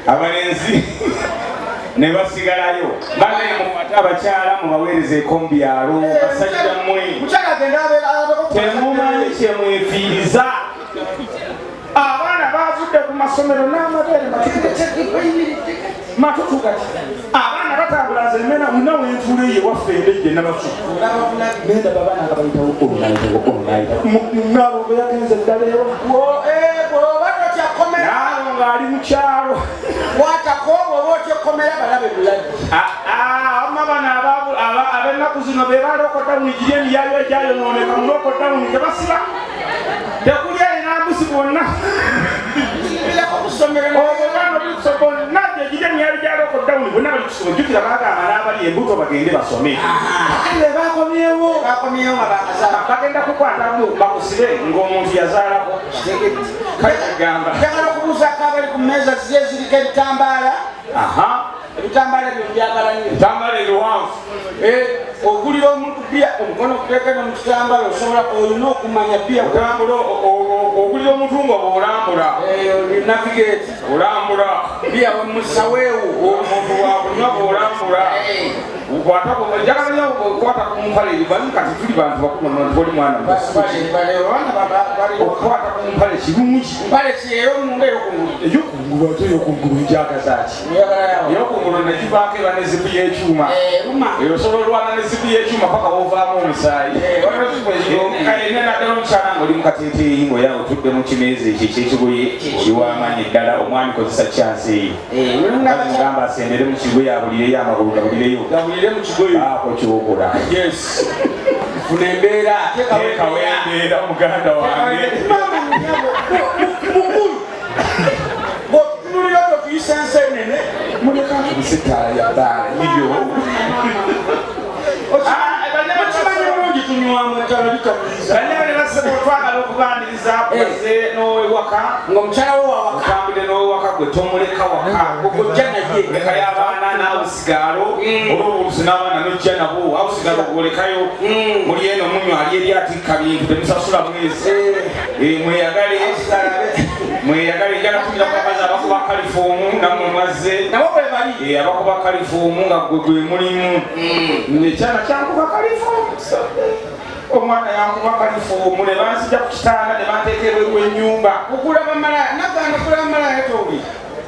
abalenzi ne basigalayo banaye mufate abakyala mubaweerezeeko mu byalo basajja mmwe temumanyi kyemwefiiriza abaana bavudde ku masomero n'amabeere matutu gati abaana batambula nze mena muna wentuula ye waffe endejje nabasu nenda babaana nga bayitawo nabo beyagenze ddala naabo ng'ali mu kyalo amabana ab'ennaku zino be balokotawuni giri emiyalyo egyayonooneka mu lokotawuni tebasiba tekuli ayinambusi bonna bonna gyegiri emiyalyo gya lokotawuni bonna bali kusoma jjukira bagamba n'abali embuto bagende basome bagenda kukwatamu bakusibe ng'omuntu yazaalako kagamba njagala okubuuzaako abali ku mmeeza ziye ziriko ebitambaala ebitambaala ebyo byagala nnyo ebitambaala ebiwanvu ogulira omuntu bya omukono okuteekana mu kitambaala osobola olina okumanya bya ogulira omuntu ng'oba olambula navigate olambula bya musaweewo omuntu wakunywa bw'olambula njagala nnyo okukwata ku mpale eyo bali kati tuli bantu bakulu oli mwana okukwata ku mpale kirungi mpale kiyero omunga eyokungulu ate eyokungulu njagazaaki eyokungulu negivaako eba nezipu y'ekyuma osobola olwana nezipu y'ekyuma paka wovaamu omusaayi naddala omukyala nga oli mukateeteeyi ngaoya otudde mu kimeeza ekyo ekyekigoye oli w'amaanyi ddala omwami kozesa kyansi eyo gamba asembere mu kigoye abulireyo amagulu gabulireyo ako kyokola funa embeera teekawo embeera muganda wange bwotunulira to tuyisa ensenene muleka nsitaala ya bbaala iyo okimanyi bulungi tunywamu ettala litabuliza banyama ne basaba otwagala okubaniriza kubaze n'owewaka ng'omukyala wo wawaka otambule n'owewaka gwe tomuleka waka ojja naye leka y'abaana n'awusigaalo olw'obulusi n'abaana n'ojja nabo awusigaalo gwolekayo muli eno munywa ali eri atikka bintu temusasula mwezi mweyagale njala tumira kubaza abakuba kalifoomu nammwe mwazze nabo bwe bali abakuba kalifoomu nga gwe mulimu ekyana kyankuba kalifoomu omwana yankuba kalifoomu ne banzija ku kitanda ne banteeka ebweru ennyumba okulaba malaya nagana okulaba malaya tobi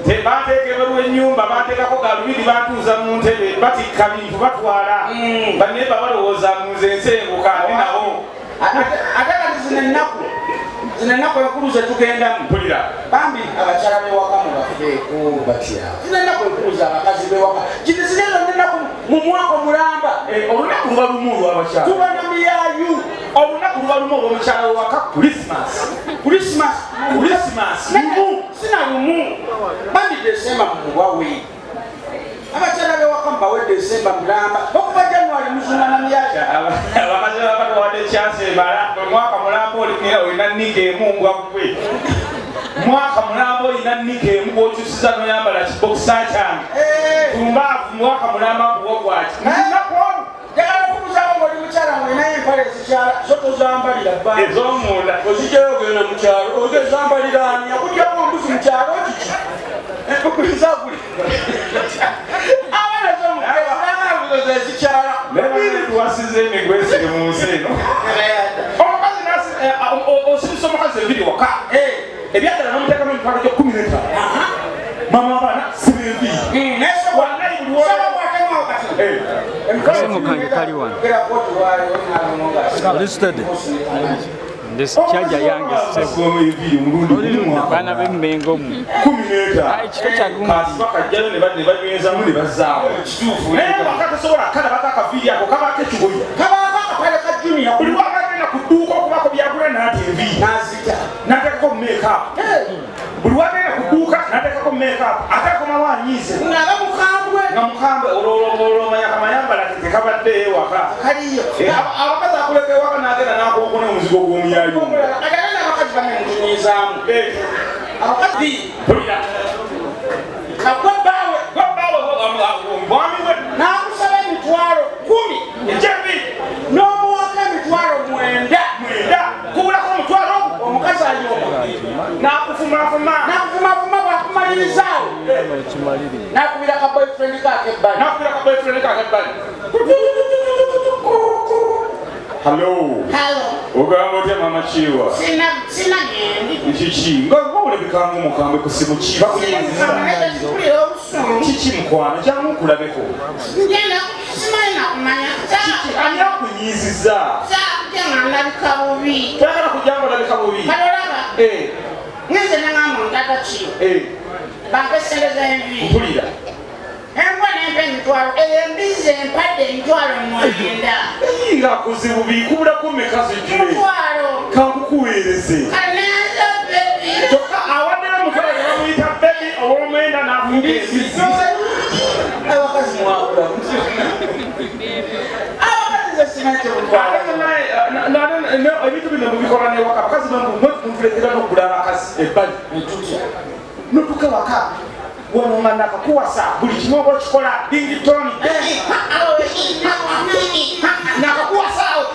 tebateeka ebweru ennyumba banteekako galubiri bantuuza mu ntebe batikka bintu batwala banne babalowooza muze ensenguka ndi nabo ate kati zino ennaku enkulu zetugenda mpulira bambi abakyala bewaka mubafeeko batya zino ennaku enkulu z'abakazi bewaka kiti zireza nenaku mu mwaka omulamba olunaku luba lumu olw'abakyala tuba na miyayu olunaku luba lumu olw'omukyala wewaka Christmas sina lumu bambi Desemba mubawe abakyala bewaka mubawe Desemba mulamba okuva January muzunga na miyayu abakazi babatwadde chance ebala omwaka mulamba olina nniga emu ngwakwe mwaka mulamba olina nniga emu bw'okyusiza n'oyambala kibokisa kyange tumbaavu mwaka mulamba kuwogwaki nakwolu jagala okubuzaako ng'oli mukyala ng'olinayo empale ezikyala zo tozambalira bbanga ez'omunda ozijjayo ogenda mu kyalo ozezambalira ani akudyamu ombuzi mu kyalo kiki okuzaguli abaana z'omukeezirangabuzo ezikyala tuwasize emigwesire mu nsi eno omukazi osibisa omukazi ebiri waka ebyagala n'omuteekamu emitwalo gyo 15 mama abaana sibenvi Mukangi kali wano listed ndesikyajja yange baana b'emmengo mu 15 ekiro kyagumubakajjayo ne banywezaamu ne bazaawo kituufu naye bakatasobola kalabako akaviiri ako kabaako ekigoye kabaako akapale ka junior buli wagagenda ku dduuka okubako byagula n'ate enviiri n'azita n'ateekako mu makeup buli wagenda ku dduuka n'ateekako mu makeup ateekomawo anyiize nga mukambwe olwomanya kamayambala tekabadde ewaka kaliyo abakazi akuleka ewaka n'agenda n'akobokona omuzigo gw'omuyayu agenda abakazi banemutunyizaamu abakazi pulira gwebaawe omwami we n'akusaba emitwalo 10 ejebi n'omuwaka emitwalo 9 kubulako omutwalo omukazi ayoba n'akufumafuma bwakumaliriza nakubira ka boyfriend kake bali Hello. Ogamba otya mama Chiwa? Sina ngendi. Chichi, ngabole bikangu mukambe kusimu Chiwa kunyiza. Chichi mkwana jangu kulabeko. Ngenda simanya kumanya. Chichi anya kunyiziza. Janga ndabikabubi. Twagala kujanga ndabikabubi. Kalolaba. Ngenze nangamba ngata Chiwa. Banke sendeza envi. Mpulira. Embe mitwalo embize empadde emitwalo mwenda nga kuzibu bikubula kumekazi jwe mitwalo kankukuweereze kaneza bebi toka awadde mukala yamuyita bebi ow'omwenda n'afundiisizi abakazi mwakula abakazi sinakyo ebintu bino mubikola newaka abakazi mutuletera n'okugula abakazi ebbali notuka waka wano nga nakakuwasa buli kimu oba okikola dingitoni nakakuwasa awo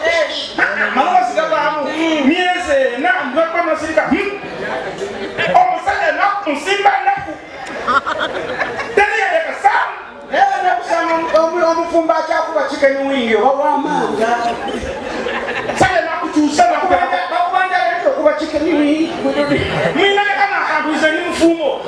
malowoozi gavaamu myezi ena mbamasirika omusajja naku nsimba naku teriyadekasamu omufumba akyakuba chicken wing wawamanga sajja nakukyusa bakubanja okuba chicken wing mwinalekana akantuize ni mufumo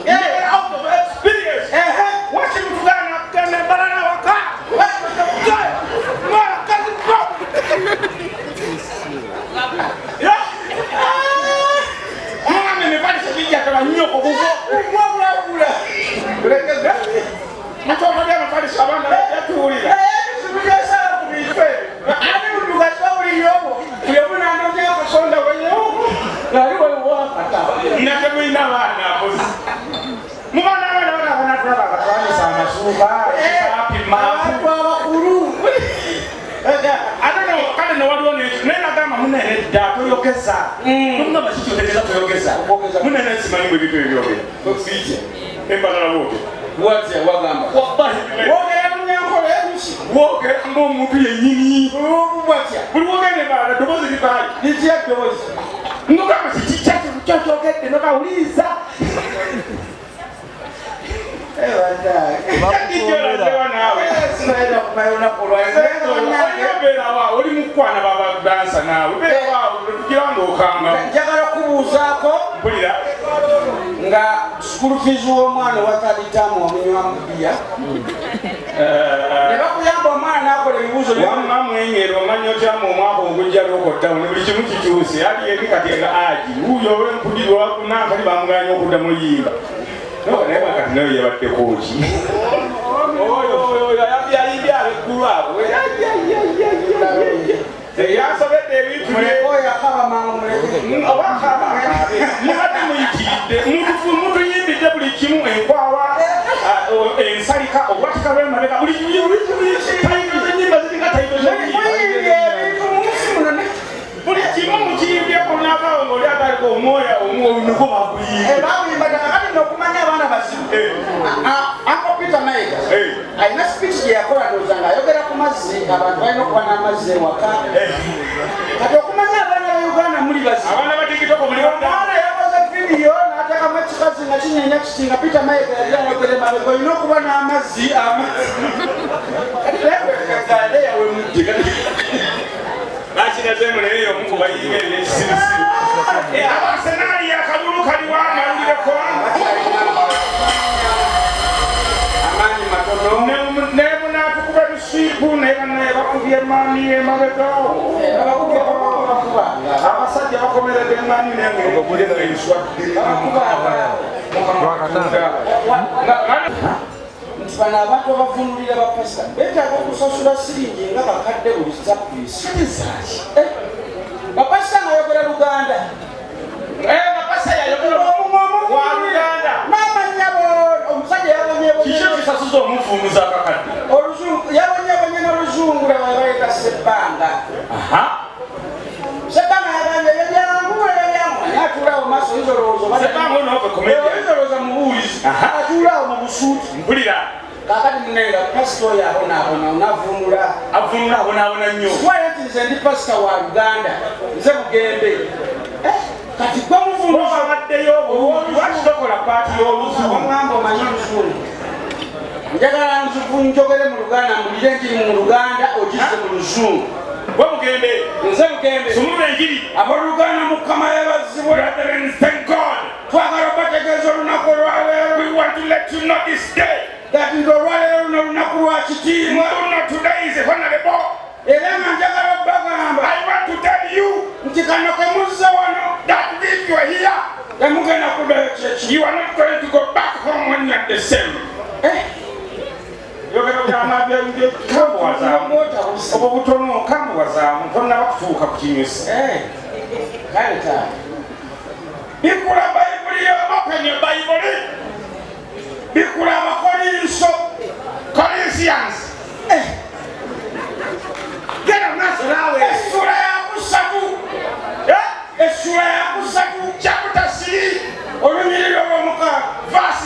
omuntu yennyini buli wogende baala dobozi libaali nitya dobozi nogamba kikyogedde nokawuliriza oli mukwana babadansa naawe berawaawo okanga njagala kubuuzaako mpulira nga school fees w'omwana watalitaamu wamunywamu bbiya ne bakuyamba omwana n'akola ebibuuzo wamma mwenyera omanya otyamu omwaka ogujja lwokoddamu ne buli kimu kikyuse ali eri kati nga aji wuuyo olw'empulirwa nankali bamuganya okuddamu yimba naye kati nayo yabaddekoki oyo yayimbye abeggulu abo yasobedde ebintu mubadde muyikiridde mutuyimbidde buli kimu enkwawa ensalika obwatika lw'emabega buli tayido zenyimba ziringa tayido buli kimu mukiyimbyeko nakawo ngaoli agaliko omwoya omwoyo bakati nokumanya abaana bazibu akopita mayiga alina speech gye yakola ndowooza ng'ayogera ku mazzi abantu balina okuba n'amazzi ewaka kati okumanya abaana ba uganda muli bazibu omwana yakoze vidiyo n'atekamu ekikazi nga kinyenya kiti nga peter mayiga yali ayogera emabega olina okuba n'amazzi kati nayekwekagale yawemudde bakirazeemu naye omuku bayinga ebyekisirusiru abasenaali akabulu kaliwa amawulireko amaanyi matono nemunatukuba lusiibu naye bakubye emaani emabegawo abasajja bakomeredde emaani nti bano abantu abavunulira bapasita betaaga okusasula siringi nga bakadde buli sapisi bapasita ngayogera luganda bapasa yayogera wa luganda n'amanyabo omusajja kiki kisasuza omuvumuza akakadde yabonyebonye n'oluzungu lwebayita sebbanga sebbanga yagambye ebyangu atulaawo maaso oyinzolowooza mubuulizi atulaawo mu busuuti mpulira kakati munenga pasita oyo abonaabona avunula abonaabona nnyo twala nti nze ndi pasita wa uganda nze bugembe kati gwe muvunduzi abaddeyo lwaki tokola paati y'olusuku omwamba omanyi olusuku njagala nzuku njogere mu luganda mbulire nkiri mu luganda ogizze mu luzungu gwe mugende nze mugembe sumulula enjiri aboluganda mukama yebazibwe brethren thank God twagala bategeeza olunaku olwaleero we want to let you know this day kati nti olwaleero luno lunaku lwa kitiibwa today is honorable era nga njagala obbagamba I want to tell you nti kano kemuzze wano that if you are here temugenda kuddayo kyeki you are not going to go back home when you are the same obwo butono kambuwazaamu tonnaba kutuuka ku kinyusi kale taata bikula bayibuli yobapenye bayibuli bikula abakolinso Corinthians genda nasolawe essula yakusatu chapter 3